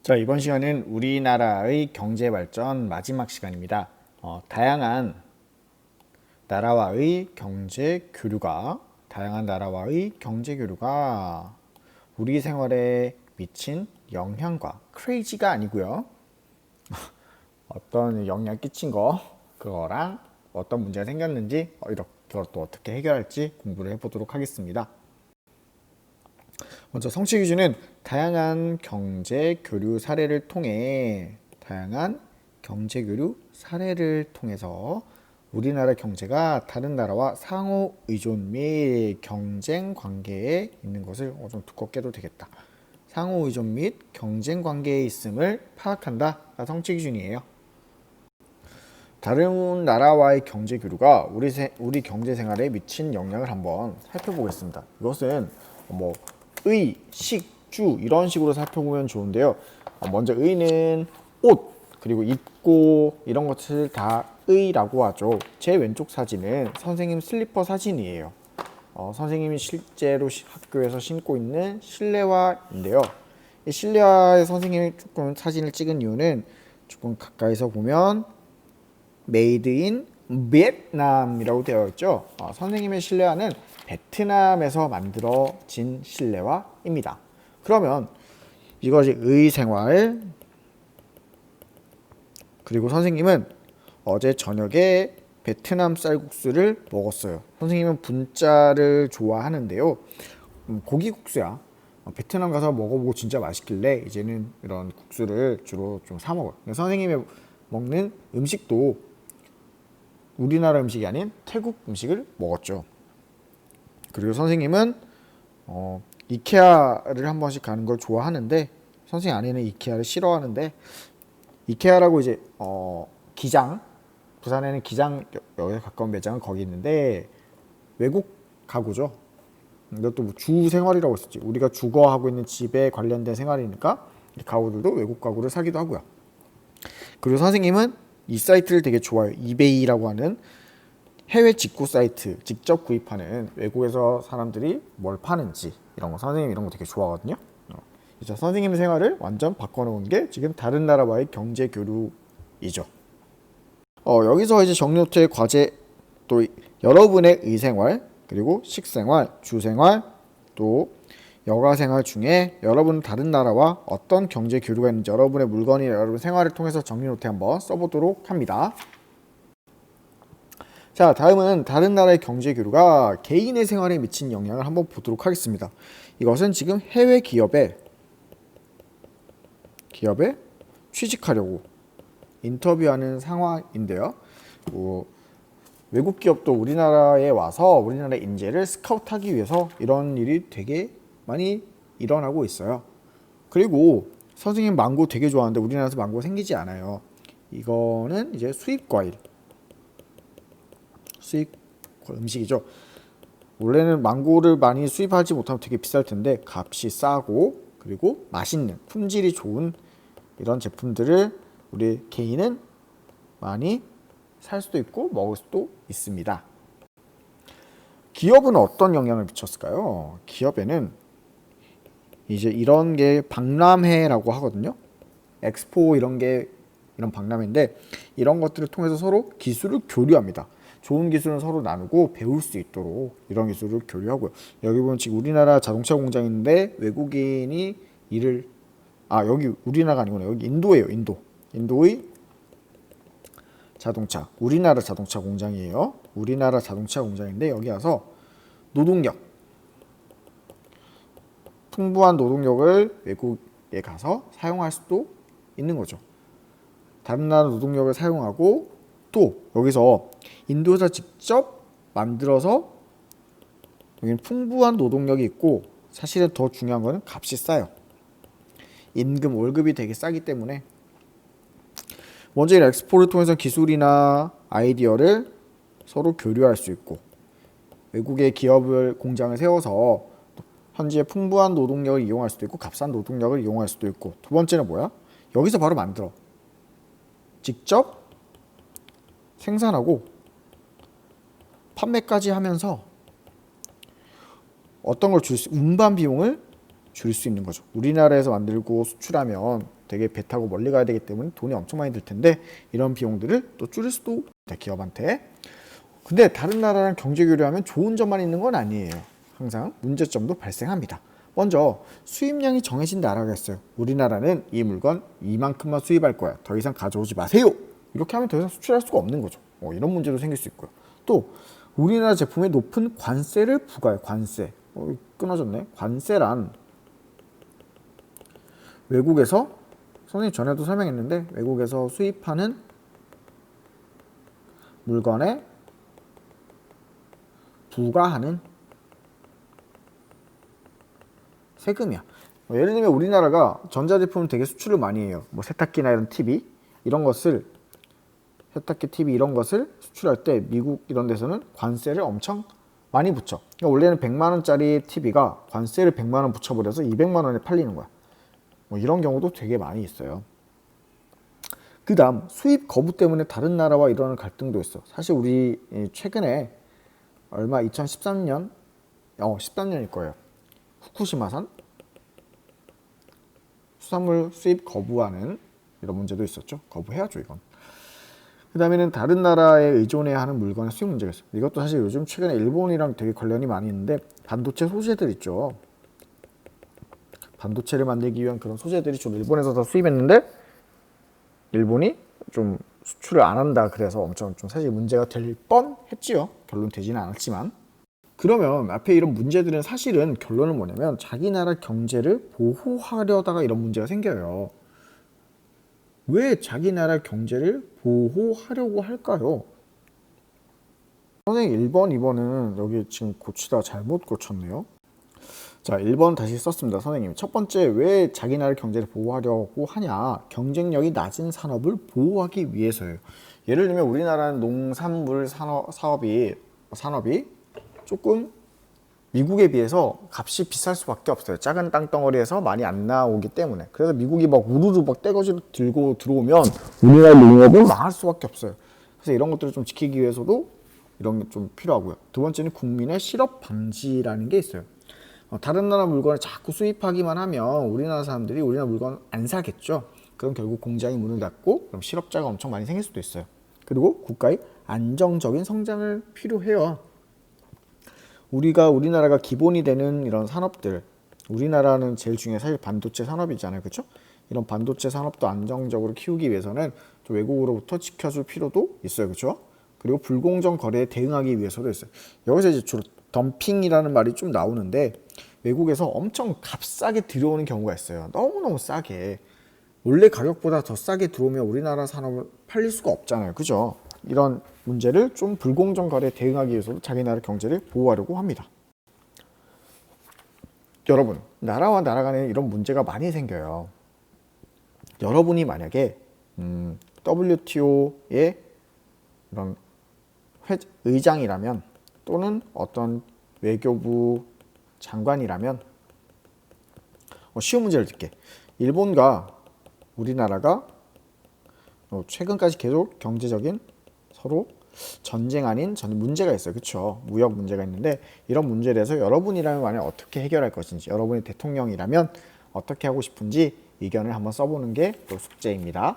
자, 이번 시간은 우리나라의 경제 발전 마지막 시간입니다. 다양한 나라와의 경제 교류가 우리 생활에 미친 영향과 크레이지가 아니고요. 어떤 영향 끼친 거 그거랑 어떤 문제가 생겼는지 이것도 어떻게 해결할지 공부를 해보도록 하겠습니다. 먼저 성취 기준은 다양한 경제 교류 사례를 통해서 우리나라 경제가 다른 나라와 상호 의존 및 경쟁 관계에 있는 것을 좀 두껍게 도 되겠다. 상호 의존 및 경쟁 관계에 있음을 파악한다가 성취 기준이에요. 다른 나라와의 경제 교류가 우리 경제 생활에 미친 영향을 한번 살펴보겠습니다. 이것은 의, 식, 주 이런 식으로 살펴보면 좋은데요. 먼저 의는 옷, 그리고 입고 이런 것을 다 의라고 하죠. 제 왼쪽 사진은 선생님 슬리퍼 사진이에요. 선생님이 실제로 학교에서 신고 있는 실내화인데요. 이 실내화에 선생님이 조금 사진을 찍은 이유는 조금 가까이서 보면 메이드 인 베트남이라고 되어 있죠. 선생님의 실내화는 베트남에서 만들어진 실내화입니다. 그러면 이것이 의생활, 그리고 선생님은 어제 저녁에 베트남 쌀국수를 먹었어요. 선생님은 분짜를 좋아하는데요. 고기국수야. 베트남 가서 먹어보고 진짜 맛있길래 이제는 이런 국수를 주로 좀 사 먹어요. 선생님이 먹는 음식도 우리나라 음식이 아닌 태국 음식을 먹었죠. 그리고 선생님은 이케아를 한 번씩 가는 걸 좋아하는데 선생님 아내는 이케아를 싫어하는데 이케아라고 이제 기장, 부산에는 기장 여기에 가까운 매장은 거기 있는데 외국 가구죠. 이것도 뭐 주 생활이라고 했었지. 우리가 주거하고 있는 집에 관련된 생활이니까 가구들도 외국 가구를 사기도 하고요. 그리고 선생님은 이 사이트를 되게 좋아해요. 이베이라고 하는 해외 직구 사이트, 직접 구입하는 외국에서 사람들이 뭘 파는지 이런 거, 선생님 이런 거 되게 좋아하거든요. 그래서 선생님 생활을 완전 바꿔놓은 게 지금 다른 나라와의 경제 교류이죠. 여기서 이제 정리노트의 과제, 또 여러분의 의생활, 그리고 식생활, 주생활, 또 여가생활 중에 여러분 다른 나라와 어떤 경제 교류가 있는지 여러분의 물건이나 여러분 생활을 통해서 정리노트 한번 써보도록 합니다. 자, 다음은 다른 나라의 경제 교류가 개인의 생활에 미친 영향을 한번 보도록 하겠습니다. 이것은 지금 해외 기업에 취직하려고 인터뷰하는 상황인데요. 외국 기업도 우리나라에 와서 우리나라 인재를 스카우트하기 위해서 이런 일이 되게 많이 일어나고 있어요. 그리고 선생님 망고 되게 좋아하는데 우리나라에서 망고 생기지 않아요. 이거는 이제 수입 음식이죠. 원래는 망고를 많이 수입하지 못하면 되게 비쌀 텐데 값이 싸고 그리고 맛있는 품질이 좋은 이런 제품들을 우리 개인은 많이 살 수도 있고 먹을 수도 있습니다. 기업은 어떤 영향을 미쳤을까요? 기업에는 이제 이런 게 박람회라고 하거든요. 엑스포 이런 박람회인데 이런 것들을 통해서 서로 기술을 교류합니다. 좋은 기술은 서로 나누고 배울 수 있도록 이런 기술을 교류하고요. 여기 보면 지금 우리나라 자동차 공장인데 외국인이 여기 우리나라가 아니구나. 여기 인도예요. 인도의 우리나라 자동차 공장이에요. 우리나라 자동차 공장인데 여기 와서 풍부한 노동력을 외국에 가서 사용할 수도 있는 거죠. 다른 나라 노동력을 사용하고 또 여기서 인도에서 직접 만들어서 여기는 풍부한 노동력이 있고 사실은 더 중요한 거는 값이 싸요. 월급이 되게 싸기 때문에 먼저 이 엑스포를 통해서 기술이나 아이디어를 서로 교류할 수 있고 외국의 공장을 세워서 현지의 풍부한 노동력을 이용할 수도 있고 값싼 노동력을 이용할 수도 있고 두 번째는 뭐야? 여기서 바로 만들어 직접 생산하고 판매까지 하면서 어떤 걸 운반 비용을 줄일 수 있는 거죠. 우리나라에서 만들고 수출하면 되게 배 타고 멀리 가야 되기 때문에 돈이 엄청 많이 들 텐데 이런 비용들을 또 줄일 수도 있다, 기업한테. 근데 다른 나라랑 경제 교류하면 좋은 점만 있는 건 아니에요. 항상 문제점도 발생합니다. 먼저 수입량이 정해진 나라가 있어요. 우리나라는 이 물건 이만큼만 수입할 거야. 더 이상 가져오지 마세요. 이렇게 하면 더 이상 수출할 수가 없는 거죠. 이런 문제도 생길 수 있고요. 또 우리나라 제품에 높은 관세를 부과해요. 관세. 끊어졌네. 관세란 외국에서, 선생님 전에도 설명했는데, 외국에서 수입하는 물건에 부과하는 세금이야. 예를 들면 우리나라가 전자제품을 되게 수출을 많이 해요. 뭐 세탁기나 이런 TV 이런 것을, 세탁기 TV 이런 것을 수출할 때 미국 이런 데서는 관세를 엄청 많이 붙여. 그러니까 원래는 100만 원짜리 TV가 관세를 100만 원 붙여버려서 200만 원에 팔리는 거야. 뭐 이런 경우도 되게 많이 있어요. 그 다음 수입 거부 때문에 다른 나라와 일어나는 갈등도 있어. 사실 우리 최근에 얼마 2013년 13년일 거예요. 후쿠시마산 수산물 수입 거부하는 이런 문제도 있었죠. 거부해야죠, 이건. 그 다음에는 다른 나라에 의존해야 하는 물건의 수입 문제가 있어요. 이것도 사실 요즘 최근에 일본이랑 되게 관련이 많이 있는데, 반도체 소재들 있죠. 반도체를 만들기 위한 그런 소재들이 좀 일본에서 다 수입했는데 일본이 좀 수출을 안 한다, 그래서 엄청 좀 사실 문제가 될 뻔했지요. 결론 되지는 않았지만. 그러면 앞에 이런 문제들은 사실은 결론은 뭐냐면 자기 나라 경제를 보호하려다가 이런 문제가 생겨요. 왜 자기 나라 경제를 보호하려고 할까요? 선생님 1번, 2번은 여기 지금 고치다 잘못 고쳤네요. 자, 1번 다시 썼습니다. 선생님 첫 번째, 왜 자기 나라 경제를 보호하려고 하냐? 경쟁력이 낮은 산업을 보호하기 위해서예요. 예를 들면 우리나라는 농산물 산업이 조금 미국에 비해서 값이 비쌀 수밖에 없어요. 작은 땅덩어리에서 많이 안 나오기 때문에. 그래서 미국이 막 우르르 막 떼거지를 들고 들어오면 우리나라 농업은 망할 수밖에 없어요. 그래서 이런 것들을 좀 지키기 위해서도 이런 게 좀 필요하고요. 두 번째는 국민의 실업 방지라는 게 있어요. 다른 나라 물건을 자꾸 수입하기만 하면 우리나라 사람들이 우리나라 물건 안 사겠죠. 그럼 결국 공장이 문을 닫고 그럼 실업자가 엄청 많이 생길 수도 있어요. 그리고 국가의 안정적인 성장을 필요해요. 우리나라가 기본이 되는 이런 산업들, 우리나라는 제일 중요한 사실 반도체 산업이잖아요, 그렇죠? 이런 반도체 산업도 안정적으로 키우기 위해서는 좀 외국으로부터 지켜줄 필요도 있어요, 그렇죠? 그리고 불공정 거래에 대응하기 위해서도 있어요. 여기서 이제 주로 덤핑이라는 말이 좀 나오는데, 외국에서 엄청 값싸게 들여오는 경우가 있어요. 너무너무 싸게. 원래 가격보다 더 싸게 들어오면 우리나라 산업을 팔릴 수가 없잖아요, 그죠? 이런 문제를 좀 불공정 거래에 대응하기 위해서도 자기 나라 경제를 보호하려고 합니다. 여러분, 나라와 나라 간에 이런 문제가 많이 생겨요. 여러분이 만약에 WTO의 이런 의장이라면, 또는 어떤 외교부 장관이라면, 쉬운 문제를 드릴게. 일본과 우리나라가 최근까지 계속 경제적인 서로 전쟁 아닌 문제가 있어요. 그렇죠? 무역 문제가 있는데, 이런 문제에 대해서 여러분이라면 만약 어떻게 해결할 것인지, 여러분이 대통령이라면 어떻게 하고 싶은지 의견을 한번 써보는 게 또 숙제입니다.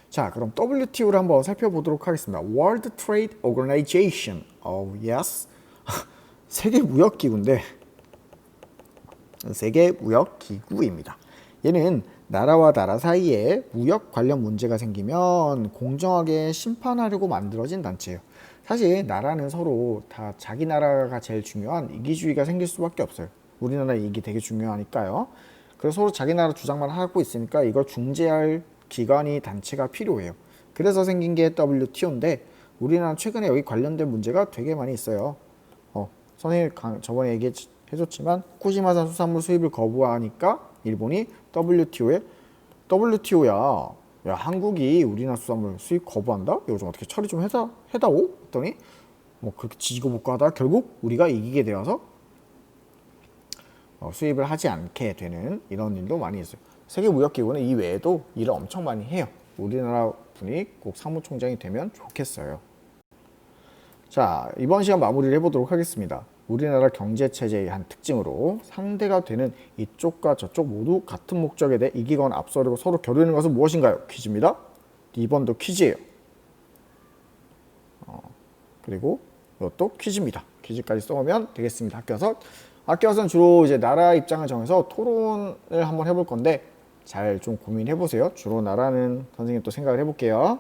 자, 그럼 WTO를 한번 살펴보도록 하겠습니다. World Trade Organization. yes. 세계무역기구인데, 세계무역기구입니다. 얘는 나라와 나라 사이에 무역 관련 문제가 생기면 공정하게 심판하려고 만들어진 단체예요. 사실 나라는 서로 다 자기 나라가 제일 중요한 이기주의가 생길 수밖에 없어요. 우리나라 이익이 되게 중요하니까요. 그래서 서로 자기 나라 주장만 하고 있으니까 이걸 중재할 기관이, 단체가 필요해요. 그래서 생긴 게 WTO인데, 우리나라는 최근에 여기 관련된 문제가 되게 많이 있어요. 선생님 저번에 얘기해줬지만 후쿠시마산 수산물 수입을 거부하니까 일본이 WTO야, 야, 한국이 우리나라 수산물 수입 거부한다? 이거 좀 어떻게 처리 좀 해다오? 했더니 뭐 그렇게 지지고 볶고 하다가 결국 우리가 이기게 되어서 수입을 하지 않게 되는 이런 일도 많이 있어요. 세계무역기구는 이 외에도 일을 엄청 많이 해요. 우리나라 분이 꼭 사무총장이 되면 좋겠어요. 자, 이번 시간 마무리를 해보도록 하겠습니다. 우리나라 경제 체제의 한 특징으로 상대가 되는 이쪽과 저쪽 모두 같은 목적에 대해 이기거나 앞서려고 서로 겨루는 것은 무엇인가요? 퀴즈입니다. 2번도 퀴즈예요. 그리고 이것도 퀴즈입니다. 퀴즈까지 써오면 되겠습니다. 학교에서는 주로 이제 나라 입장을 정해서 토론을 한번 해볼 건데 잘 좀 고민해 보세요. 주로 나라는 선생님 또 생각을 해볼게요.